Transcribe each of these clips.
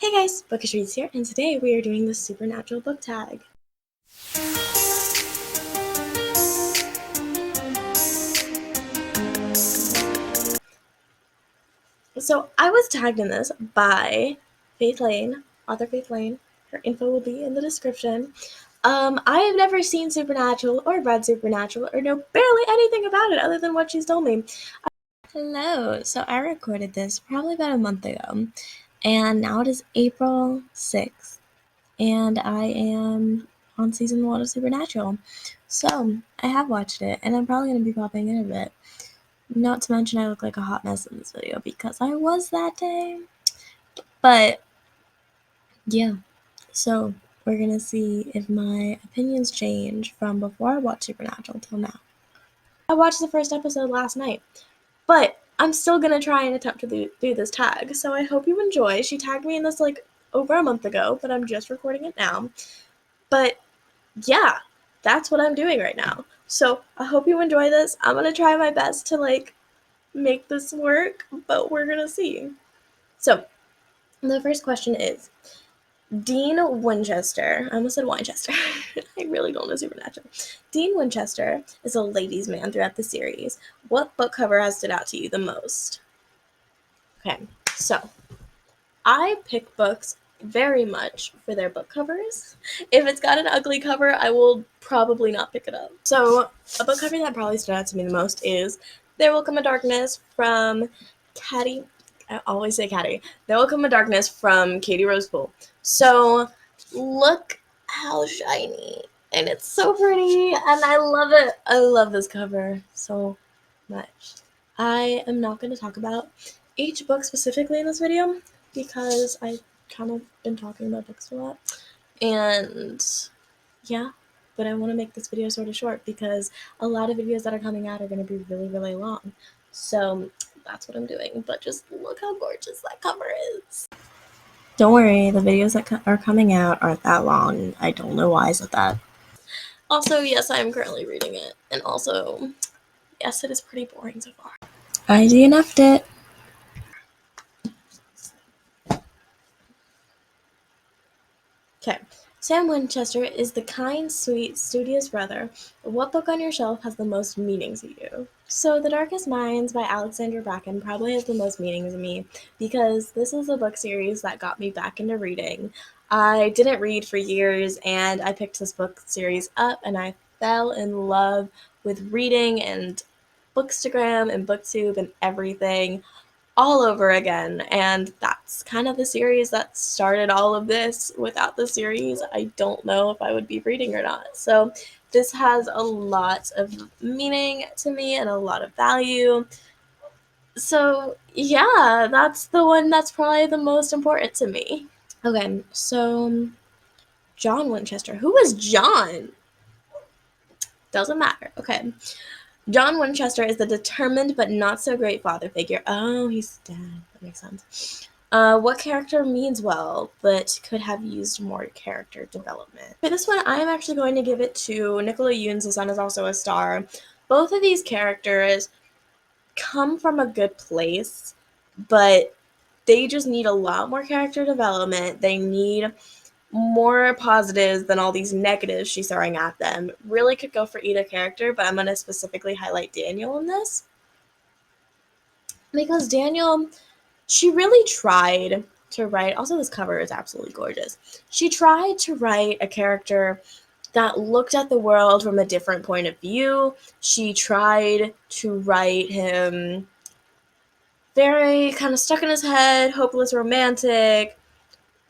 Hey guys, Bookish Reads here, and today we are doing the Supernatural book tag. So I was tagged in this by Faith Lane, author Faith Lane. Her info will be in the description. I have never seen Supernatural or read Supernatural or know barely anything about it other than what she's told me. Hello, so I recorded this probably about a month ago, and now it is April 6th. And I am on season 1 of Supernatural. So I have watched it, and I'm probably going to be popping in a bit. Not to mention I look like a hot mess in this video because I was that day. But yeah, so we're going to see if my opinions change from before I watched Supernatural till now. I watched the first episode last night, but I'm still going to try and attempt to do this tag. So I hope you enjoy. She tagged me in this like over a month ago, but I'm just recording it now. But yeah, that's what I'm doing right now. So I hope you enjoy this. I'm gonna try my best to make this work, but we're gonna see. So the first question is, Dean Winchester, I almost said Winchester. I really don't know Supernatural. Dean Winchester is a ladies' man throughout the series. What book cover has stood out to you the most? Okay, so I pick books very much for their book covers. If it's got an ugly cover, I will probably not pick it up. So a book cover that probably stood out to me the most is There Will Come a Darkness from Caddy. I always say Caddy. There Will Come a Darkness from Katie Rose Poole. So look how shiny. And it's so pretty, and I love it. I love this cover so much. I am not going to talk about each book specifically in this video because I've kind of been talking about books a lot. And yeah, but I want to make this video sort of short because a lot of videos that are coming out are going to be really, really long. So that's what I'm doing. But just look how gorgeous that cover is. Don't worry, the videos that are coming out aren't that long. I don't know why I said that. Also, yes, I am currently reading it. And also, yes, it is pretty boring so far. I DNF'd it. Okay. Sam Winchester is the kind, sweet, studious brother. What book on your shelf has the most meaning to you? So The Darkest Minds by Alexandra Bracken probably has the most meaning to me because this is a book series that got me back into reading. I didn't read for years and I picked this book series up and I fell in love with reading and Bookstagram and Booktube and everything all over again, and that's kind of the series that started all of this. Without the series, I don't know if I would be reading or not. So this has a lot of meaning to me and a lot of value. So yeah, that's the one that's probably the most important to me. Okay, so John Winchester. Who is John? Doesn't matter. Okay. John Winchester is the determined but not so great father figure. Oh, he's dead. That makes sense. What character means well, but could have used more character development? For this one, I am actually going to give it to Nicola Yoon's The Sun Is Also a Star. Both of these characters come from a good place, but they just need a lot more character development. They need more positives than all these negatives she's throwing at them. Really could go for either character, but I'm going to specifically highlight Daniel in this. Because Daniel, she really tried to write, also this cover is absolutely gorgeous. She tried to write a character that looked at the world from a different point of view. She tried to write him very kind of stuck in his head, hopeless romantic.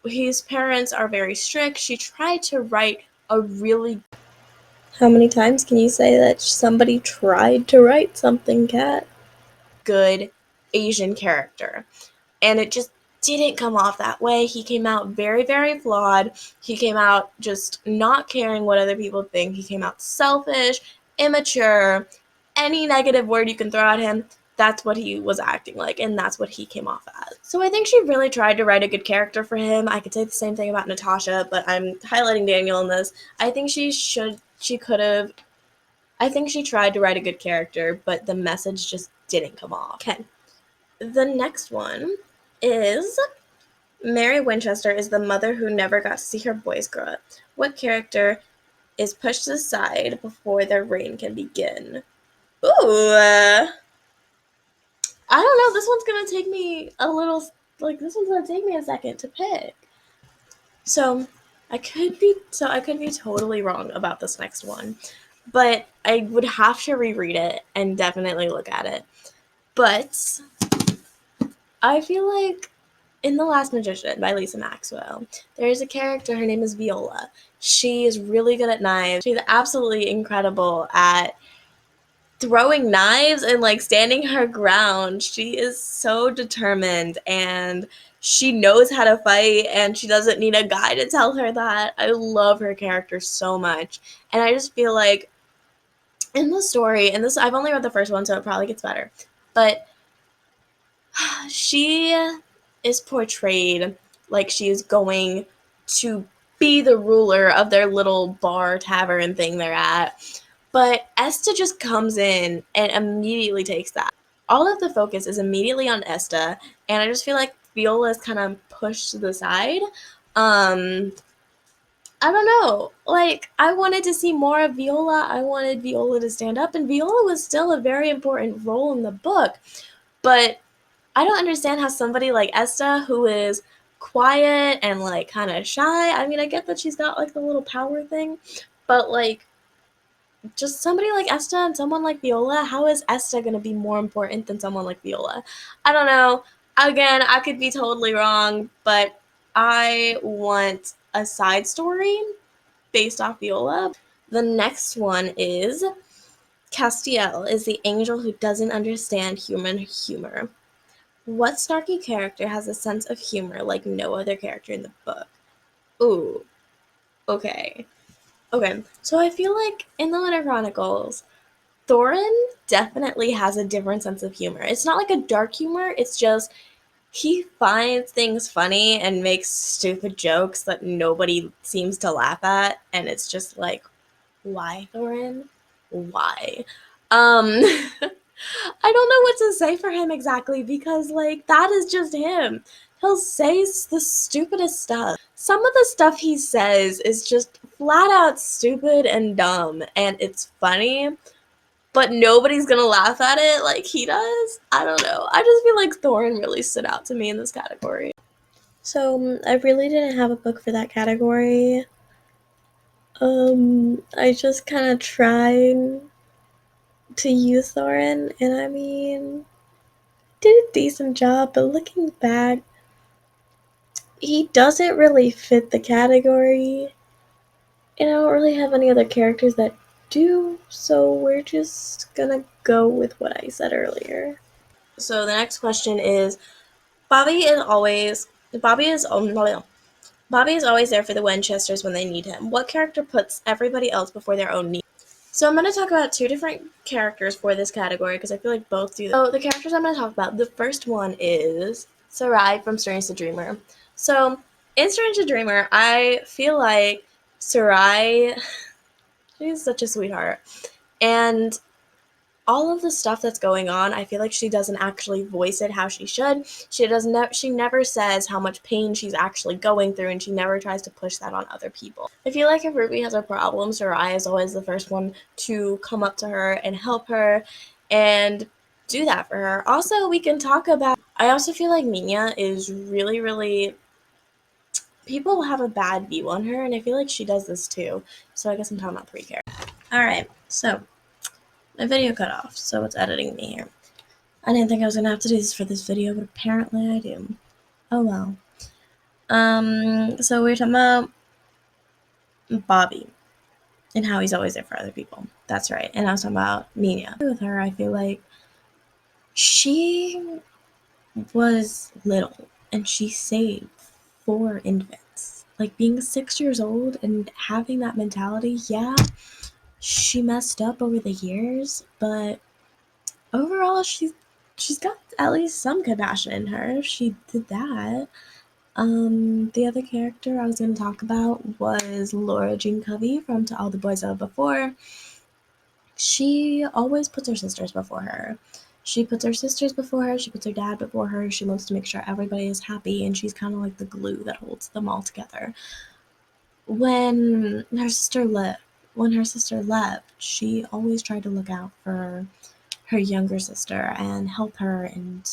His parents are very strict. She tried to write a really... How many times can you say that somebody tried to write something, Kat? Good Asian character. And it just didn't come off that way. He came out very, very flawed. He came out just not caring what other people think. He came out selfish, immature, any negative word you can throw at him. That's what he was acting like, and that's what he came off as. So I think she really tried to write a good character for him. I could say the same thing about Natasha, but I'm highlighting Daniel in this. I think she tried to write a good character, but the message just didn't come off. Okay. The next one is Mary Winchester is the mother who never got to see her boys grow up. What character is pushed aside before their reign can begin? Ooh, I don't know. This one's gonna take me a little. This one's gonna take me a second to pick. So I could be totally wrong about this next one, but I would have to reread it and definitely look at it. But I feel like in The Last Magician by Lisa Maxwell, there's a character, her name is Viola. She is really good at knives. She's absolutely incredible at throwing knives and like standing her ground. She is so determined and she knows how to fight and she doesn't need a guy to tell her that. I love her character so much. And I just feel like in the story, and this I've only read the first one so it probably gets better. But she is portrayed like she is going to be the ruler of their little bar tavern thing they're at. But Esta just comes in and immediately takes that. All of the focus is immediately on Esta, and I just feel like Viola is kind of pushed to the side. Um, I don't know. Like, I wanted to see more of Viola. I wanted Viola to stand up, and Viola was still a very important role in the book. But I don't understand how somebody like Esta, who is quiet and like kind of shy, I mean, I get that she's got like the little power thing, but like just somebody like Esta and someone like Viola, how is Esta going to be more important than someone like Viola? I don't know. Again, I could be totally wrong, but I want a side story based off Viola. The next one is Castiel is the angel who doesn't understand human humor. What snarky character has a sense of humor like no other character in the book? Ooh, okay. Okay, so I feel like in the Winter Chronicles, Thorin definitely has a different sense of humor. It's not like a dark humor, it's just he finds things funny and makes stupid jokes that nobody seems to laugh at, and it's just like, why, Thorin? Why? I don't know what to say for him exactly because, like, that is just him. He'll say the stupidest stuff. Some of the stuff he says is just flat out stupid and dumb, and it's funny, but nobody's gonna laugh at it like he does. I don't know. I just feel like Thorin really stood out to me in this category. So, I really didn't have a book for that category. I just kind of tried to use Thorin, and I mean, did a decent job, but looking back, he doesn't really fit the category, and I don't really have any other characters that do, so we're just gonna go with what I said earlier. So the next question is Bobby is always Bobby is oh, no, Bobby is always there for the Winchesters when they need him. What character puts everybody else before their own needs? So I'm going to talk about two different characters for this category because I feel like both do. So the characters I'm going to talk about, the first one is Sarai from Strange the Dreamer. So in Strange the Dreamer, I feel like Sarai, she's such a sweetheart. And all of the stuff that's going on, I feel like she doesn't actually voice it how she should. She never says how much pain she's actually going through, and she never tries to push that on other people. I feel like if Ruby has a problem, Sarai is always the first one to come up to her and help her and do that for her. Also, we can talk about I also feel like Minya is really, really people have a bad view on her, and I feel like she does this too. So I guess I'm talking about three characters. Alright, so my video cut off, so it's editing me here. I didn't think I was gonna have to do this for this video, but apparently I do. Oh well. So we were talking about Bobby and how he's always there for other people. That's right. And I was talking about Nina. With her, I feel like she was little and she saved 4 infants. Like being 6 years old and having that mentality, yeah, she messed up over the years, but overall she's got at least some compassion in her. She did that. The other character I was going to talk about was Laura Jean Covey from To All the Boys I've Loved Before. She always puts her sisters before her. She puts her sisters before her, she puts her dad before her, she wants to make sure everybody is happy, and she's kind of like the glue that holds them all together. When her sister left, she always tried to look out for her younger sister and help her and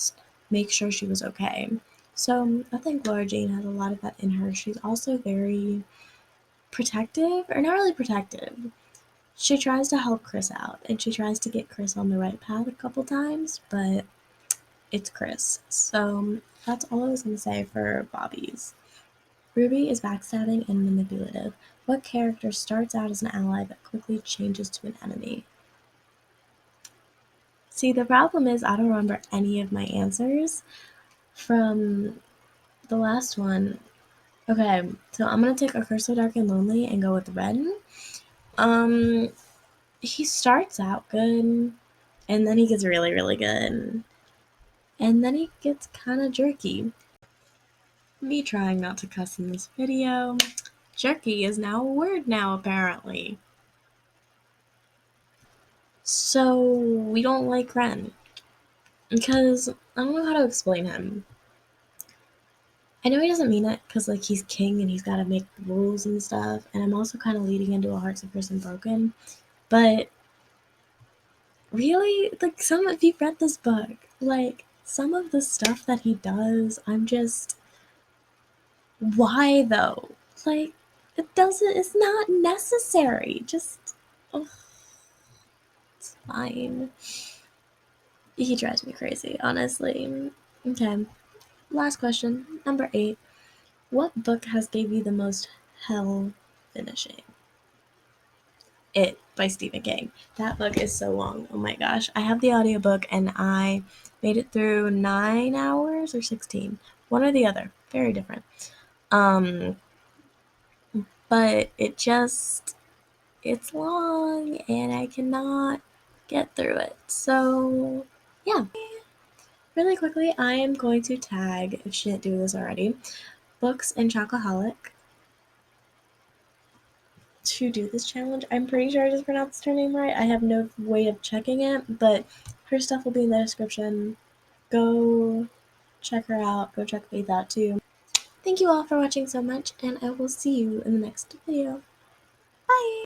make sure she was okay. So I think Laura Jane has a lot of that in her. She's also very protective, or not really protective. She tries to help Chris out, and she tries to get Chris on the right path a couple times, but it's Chris. So that's all I was going to say for Bobby's. Ruby is backstabbing and manipulative. What character starts out as an ally but quickly changes to an enemy? See, the problem is I don't remember any of my answers from the last one. Okay, so I'm gonna take A Curse So Dark and Lonely and go with Ren. Um, he starts out good, and then he gets really, really good. And then he gets kind of jerky. Me trying not to cuss in this video. Jerky is now a word now, apparently. So, we don't like Ren. Because, I don't know how to explain him. I know he doesn't mean it, because, like, he's king and he's gotta make rules and stuff. And I'm also kind of leading into a Hearts of Person Broken. But, really, like, if you've read this book, like, some of the stuff that he does, I'm just, why though? Like, it's not necessary. Just, ugh, it's fine. He drives me crazy, honestly. Okay, last question, number 8. What book has gave you the most hell finishing? It by Stephen King. That book is so long. Oh my gosh. I have the audiobook and I made it through 9 hours or 16. One or the other. Very different. But it's long and I cannot get through it. So, yeah. Really quickly, I am going to tag, if she didn't do this already, Books and Chocoholic to do this challenge. I'm pretty sure I just pronounced her name right. I have no way of checking it, but her stuff will be in the description. Go check her out. Go check Faith out too. Thank you all for watching so much, and I will see you in the next video. Bye!